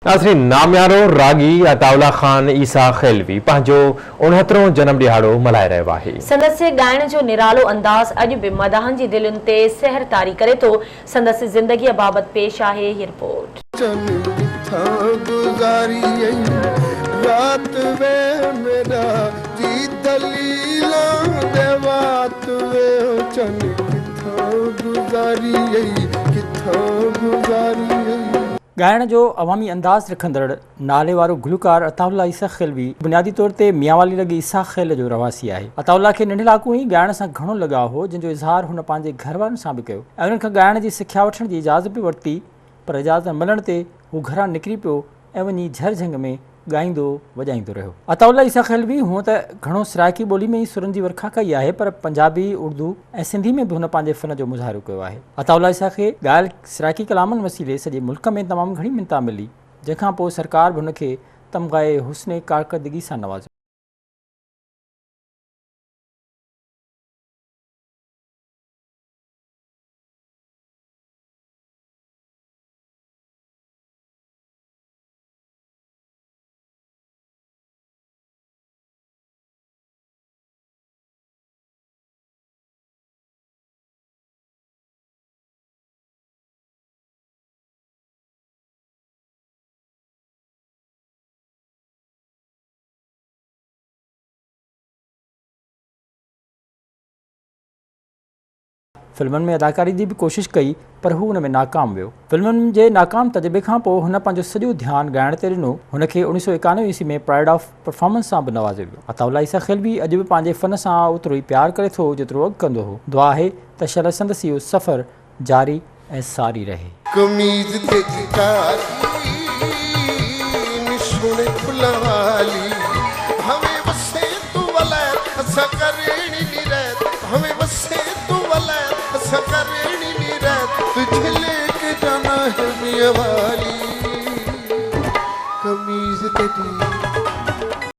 नाज़रीन, नाम्यारो रागी अताउल्ला ख़ान ईसा खैलवी पंहिंजो 69 जन्म ॾिहाड़ो मल्हाए रहियो आहे। संदसि ॻाइण जो निरालो अंदाज़ अॼु बि मदाहनि जी दिलुनि ते सहर तारी करे थो। संदसि ज़िंदगीअ बाबति पेश आहे हीअ रिपोर्ट। ॻाइण जो अवामी अंदाज़ रखंदड़ नाले वारो गुलकार अताउल्ला ईसा खैलवी बुनियादी तौर ते मियांवाली लॻी ईसा खैल जो रवासी आहे। अताउल्ला खे नंढे लाकू ई ॻाइण सां घणो लगाव हो, जिन जो इज़हार हुन पंहिंजे घर वारनि सां बि कयो ऐं उन्हनि खां ॻाइण जी सिख्या वठण जी इजाज़त बि वरिती, पर इजाज़त मिलण ते हू घरां निकिरी पियो ऐं वञी झरझंग में ॻाईंदो वॼाईंदो रहियो। अताउल्ला ईसा खैलवी हूअं त घणो सराइकी ॿोली में ई सुरनि जी वर्खा कई आहे, पर पंजाबी, उर्दू ऐं सिंधी में बि हुन पंहिंजे फ़न जो मुज़ाहिरो कयो आहे। अताउल्ला ईसा खे ॻाल्हि सराइकी कलामनि वसीले सॼे मुल्क में तमामु घणी मिन्नता मिली, जंहिंखां पोइ सरकार बि हुनखे तमग़ाए हुस्ने कारकर्दगी सां नवाज़ियो। फिल्मनि में अदाकारी जी बि कोशिशि कई, पर हू हुन में नाकाम वियो। फिल्मुनि जे नाकाम तजुर्बे खां पोइ हुन पंहिंजो सॼो ध्यानु ॻाइण ते ॾिनो। हुनखे 1991 ईस्वी में प्राइड ऑफ परफॉर्मेंस सां बि नवाज़ियो वियो। अताउल्ला ईसा खैलवी अॼु बि पंहिंजे फ़न सां ओतिरो ई प्यारु करे थो जेतिरो अॻु कंदो हो। दुआ आहे त शल संदसि इहो सफ़र जारी ऐं सारी रहे। तुझे लेके जाना है मियां वाली कमीज तेरी